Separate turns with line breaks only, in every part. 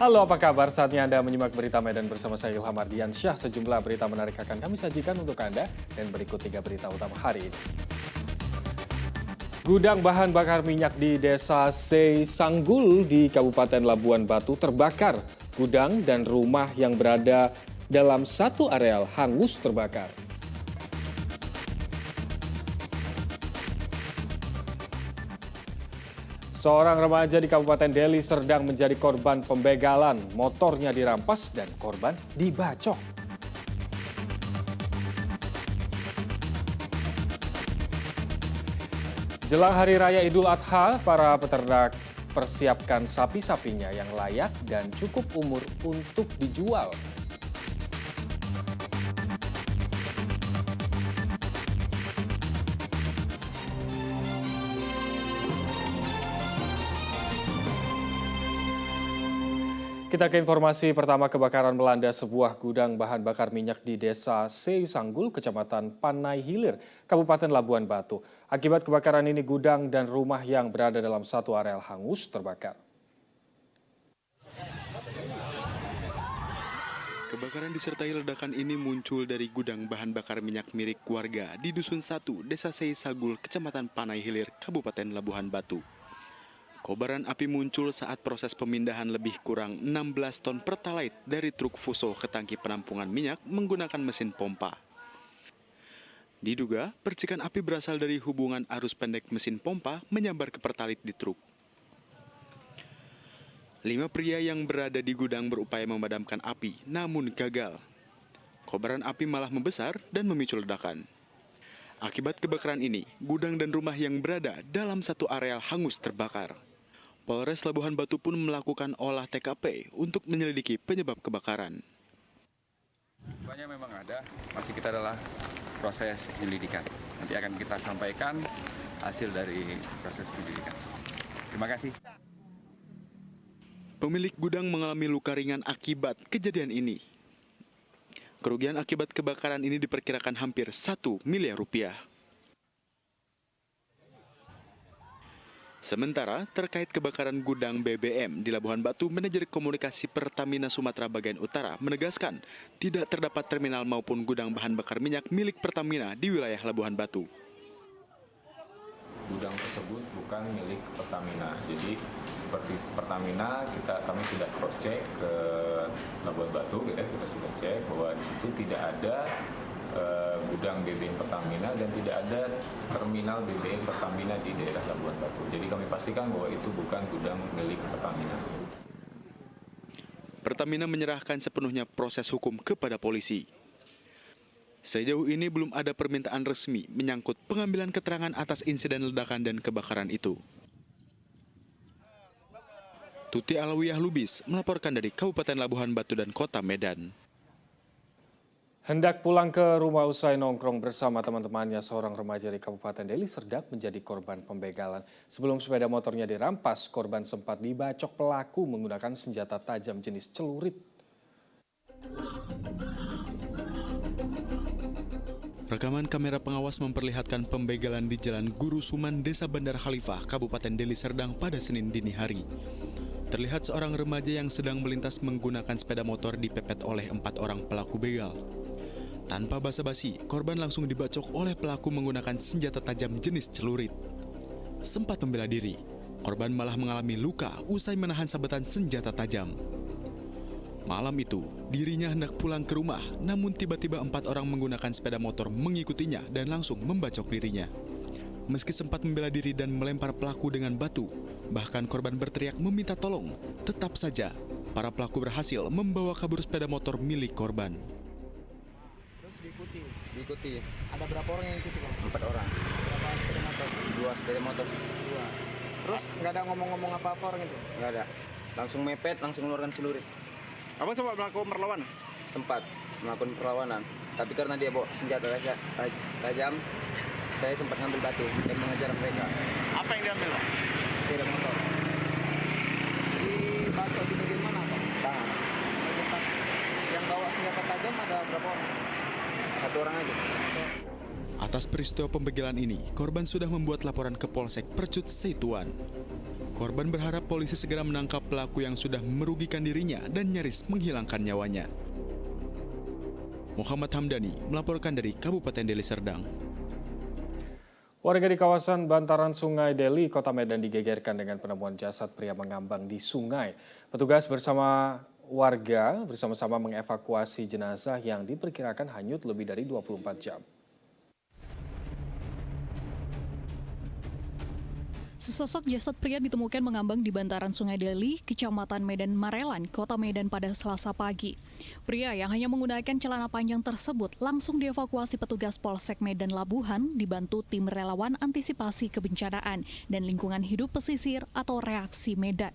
Halo, apa kabar? Saatnya Anda menyimak berita Medan bersama saya Ilham Ardiansyah. Sejumlah berita menarik akan kami sajikan untuk Anda dan berikut 3 berita utama hari ini. Gudang bahan bakar minyak di Desa Seisanggul di Kabupaten Labuan Batu terbakar. Gudang dan rumah yang berada dalam satu areal hangus terbakar. Seorang remaja di Kabupaten Deli Serdang menjadi korban pembegalan. Motornya dirampas dan korban dibacok. Jelang Hari Raya Idul Adha, para peternak persiapkan sapi-sapinya yang layak dan cukup umur untuk dijual. Kita ke informasi pertama, kebakaran melanda sebuah gudang bahan bakar minyak di Desa Seisanggul, Kecamatan Panai Hilir, Kabupaten Labuan Batu. Akibat kebakaran ini, gudang dan rumah yang berada dalam satu areal hangus terbakar.
Kebakaran disertai ledakan ini muncul dari gudang bahan bakar minyak milik warga di Dusun 1, Desa Seisanggul, Kecamatan Panai Hilir, Kabupaten Labuan Batu. Kobaran api muncul saat proses pemindahan lebih kurang 16 ton pertalite dari truk Fuso ke tangki penampungan minyak menggunakan mesin pompa. Diduga, percikan api berasal dari hubungan arus pendek mesin pompa menyambar ke pertalite di truk. 5 pria yang berada di gudang berupaya memadamkan api, namun gagal. Kobaran api malah membesar dan memicu ledakan. Akibat kebakaran ini, gudang dan rumah yang berada dalam satu areal hangus terbakar. Polres Labuhan Batu pun melakukan olah TKP untuk menyelidiki penyebab kebakaran.
Banyak memang ada, masih kita adalah proses penyelidikan. Nanti akan kita sampaikan hasil dari proses penyelidikan. Terima kasih.
Pemilik gudang mengalami luka ringan akibat kejadian ini. Kerugian akibat kebakaran ini diperkirakan hampir 1 miliar rupiah. Sementara terkait kebakaran gudang BBM di Labuhan Batu, manajer komunikasi Pertamina Sumatera Bagian Utara menegaskan tidak terdapat terminal maupun gudang bahan bakar minyak milik Pertamina di wilayah Labuhan Batu.
Gudang tersebut bukan milik Pertamina. Jadi seperti Pertamina kami sudah cross check ke Labuan Batu, kita sudah cek bahwa di situ tidak ada gudang BBM Pertamina dan tidak ada terminal BBM Pertamina di daerah Labuan Batu. Jadi kami pastikan bahwa itu bukan gudang milik Pertamina.
Pertamina menyerahkan sepenuhnya proses hukum kepada polisi. Sejauh ini belum ada permintaan resmi menyangkut pengambilan keterangan atas insiden ledakan dan kebakaran itu. Tuti Alawiyah Lubis melaporkan dari Kabupaten Labuhan Batu dan Kota Medan.
Hendak pulang ke rumah usai nongkrong bersama teman-temannya, seorang remaja di Kabupaten Deli Serdang menjadi korban pembegalan. Sebelum sepeda motornya dirampas, korban sempat dibacok pelaku menggunakan senjata tajam jenis celurit.
Rekaman kamera pengawas memperlihatkan pembegalan di Jalan Guru Suman, Desa Bandar Khalifah, Kabupaten Deli Serdang pada Senin dini hari. Terlihat seorang remaja yang sedang melintas menggunakan sepeda motor dipepet oleh 4 orang pelaku begal. Tanpa basa-basi, korban langsung dibacok oleh pelaku menggunakan senjata tajam jenis celurit. Sempat membela diri, korban malah mengalami luka usai menahan sabetan senjata tajam. Malam itu, dirinya hendak pulang ke rumah, namun tiba-tiba 4 orang menggunakan sepeda motor mengikutinya dan langsung membacok dirinya. Meski sempat membela diri dan melempar pelaku dengan batu, bahkan korban berteriak meminta tolong, tetap saja para pelaku berhasil membawa kabur sepeda motor milik korban.
Terus diikuti. Ada berapa orang yang ikuti, Bang? 4 orang. Berapa sepeda motor?
2 sepeda motor.
2. Terus nggak ada ngomong-ngomong apa-apa orang itu?
Nggak ada. Langsung mepet, langsung mengeluarkan celurit.
Abang sempat melakukan perlawanan?
Sempat melakukan perlawanan. Tapi karena dia bawa senjata tajam, saya sempat ngambil batu dan mengejar mereka.
Apa yang diambil, Bang?
Sepeda motor.
Dibacok di bagian mana, Bang?
Tangan.
Bagian tas. Yang bawa senjata tajam ada berapa orang?
1 orang aja.
Atas peristiwa pembegalan ini, korban sudah membuat laporan ke Polsek Percut Seituan. Korban berharap polisi segera menangkap pelaku yang sudah merugikan dirinya dan nyaris menghilangkan nyawanya. Muhammad Hamdani melaporkan dari Kabupaten Deli Serdang.
Warga di kawasan bantaran Sungai Deli, Kota Medan digegerkan dengan penemuan jasad pria mengambang di sungai. Petugas bersama warga bersama-sama mengevakuasi jenazah yang diperkirakan hanyut lebih dari 24 jam.
Sesosok jasad pria ditemukan mengambang di bantaran Sungai Deli, Kecamatan Medan Marelan, Kota Medan pada Selasa pagi. Pria yang hanya menggunakan celana panjang tersebut langsung dievakuasi petugas Polsek Medan Labuhan dibantu tim relawan antisipasi kebencanaan dan lingkungan hidup pesisir atau reaksi Medan.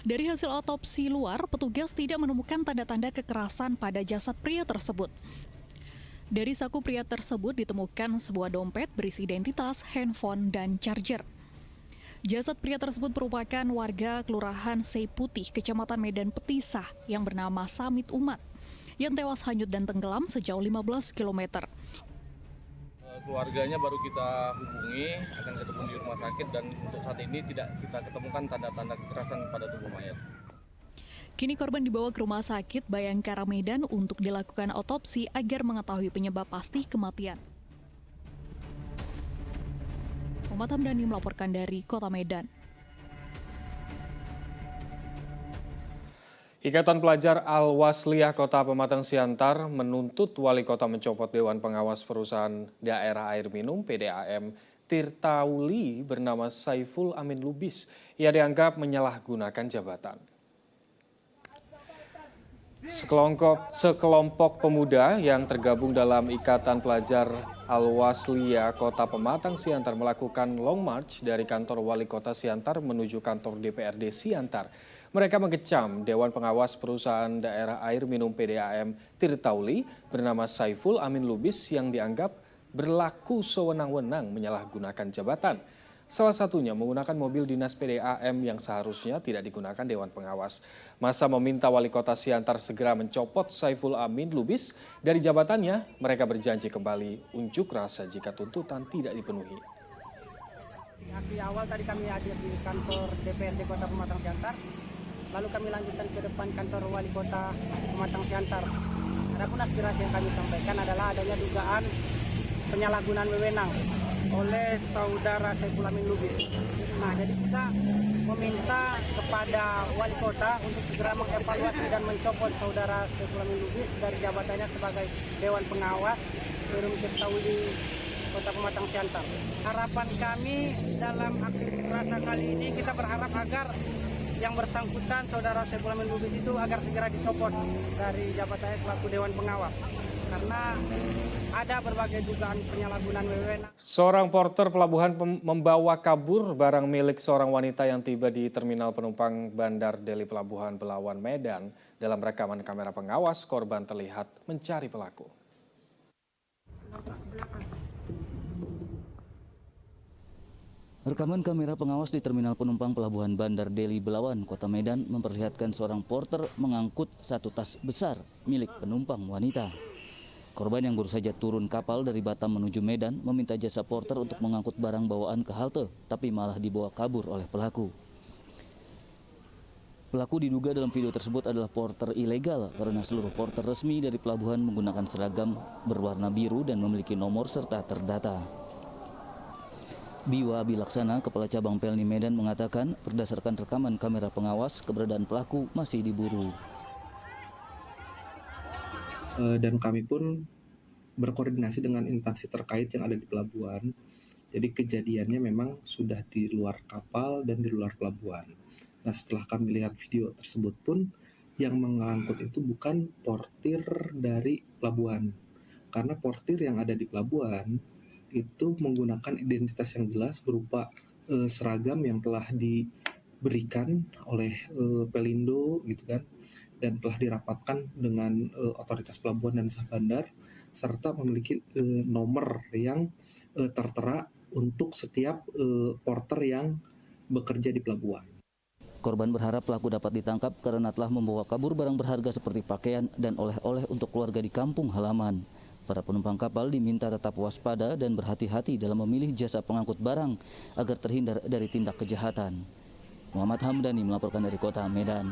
Dari hasil otopsi luar, petugas tidak menemukan tanda-tanda kekerasan pada jasad pria tersebut. Dari saku pria tersebut ditemukan sebuah dompet berisi identitas, handphone, dan charger. Jasad pria tersebut merupakan warga Kelurahan Seiputih, Kecamatan Medan Petisah yang bernama Samit Umat, yang tewas hanyut dan tenggelam sejauh 15 km.
Keluarganya baru kita hubungi, akan ketemu di rumah sakit dan untuk saat ini tidak kita ketemukan tanda-tanda kekerasan pada tubuh mayat.
Kini korban dibawa ke Rumah Sakit Bayangkara Medan untuk dilakukan otopsi agar mengetahui penyebab pasti kematian. Muhammad Hamdani melaporkan dari Kota Medan.
Ikatan Pelajar Al-Wasliyah Kota Pematang Siantar menuntut Wali Kota mencopot Dewan Pengawas Perusahaan Daerah Air Minum (PDAM) Tirtauli bernama Saiful Amin Lubis. Ia dianggap menyalahgunakan jabatan. Sekelompok pemuda yang tergabung dalam Ikatan Pelajar Al-Wasliyah Kota Pematang Siantar melakukan long march dari kantor Wali Kota Siantar menuju kantor DPRD Siantar. Mereka mengecam Dewan Pengawas Perusahaan Daerah Air Minum PDAM Tirtauli bernama Saiful Amin Lubis yang dianggap berlaku sewenang-wenang menyalahgunakan jabatan. Salah satunya menggunakan mobil dinas PDAM yang seharusnya tidak digunakan Dewan Pengawas. Masa meminta Wali Kota Siantar segera mencopot Saiful Amin Lubis dari jabatannya. Mereka berjanji kembali unjuk rasa jika tuntutan tidak dipenuhi.
Aksi awal tadi kami hadir di kantor DPRD Kota Pematang Siantar, lalu kami lanjutkan ke depan kantor Wali Kota Pematang Siantar. Adapun aspirasi yang kami sampaikan adalah adanya dugaan penyalahgunaan wewenang oleh saudara Saiful Amin Lubis. Nah, jadi kita meminta kepada Wali Kota untuk segera mengevaluasi dan mencopot saudara Saiful Amin Lubis dari jabatannya sebagai Dewan Pengawas PDAM Tirtauli Kota Pematang Siantar. Harapan kami dalam aksi rasa kali ini, kita berharap agar yang bersangkutan saudara Saiful Amin Lubis itu agar segera dicopot dari jabatannya selaku Dewan Pengawas. Karena ada berbagai dugaan penyalahgunaan wewenang.
Seorang porter pelabuhan membawa kabur barang milik seorang wanita yang tiba di terminal penumpang Bandar Deli Pelabuhan Belawan Medan. Dalam rekaman kamera pengawas, korban terlihat mencari pelaku.
Rekaman kamera pengawas di terminal penumpang Pelabuhan Bandar Deli Belawan, Kota Medan memperlihatkan seorang porter mengangkut satu tas besar milik penumpang wanita. Korban yang baru saja turun kapal dari Batam menuju Medan meminta jasa porter untuk mengangkut barang bawaan ke halte, tapi malah dibawa kabur oleh pelaku. Pelaku diduga dalam video tersebut adalah porter ilegal karena seluruh porter resmi dari pelabuhan menggunakan seragam berwarna biru dan memiliki nomor serta terdata. Biwa Bilaksana, Kepala Cabang Pelni Medan mengatakan berdasarkan rekaman kamera pengawas, keberadaan pelaku masih diburu.
Dan kami pun berkoordinasi dengan instansi terkait yang ada di pelabuhan. Jadi kejadiannya memang sudah di luar kapal dan di luar pelabuhan. Nah, setelah kami lihat video tersebut pun yang mengangkut itu bukan portir dari pelabuhan. Karena portir yang ada di pelabuhan itu menggunakan identitas yang jelas berupa seragam yang telah diberikan oleh Pelindo gitu kan, dan telah dirapatkan dengan otoritas pelabuhan dan sah bandar, serta memiliki nomor yang tertera untuk setiap porter yang bekerja di pelabuhan.
Korban berharap pelaku dapat ditangkap karena telah membawa kabur barang berharga seperti pakaian dan oleh-oleh untuk keluarga di kampung halaman. Para penumpang kapal diminta tetap waspada dan berhati-hati dalam memilih jasa pengangkut barang agar terhindar dari tindak kejahatan. Muhammad Hamdani melaporkan dari kota Medan.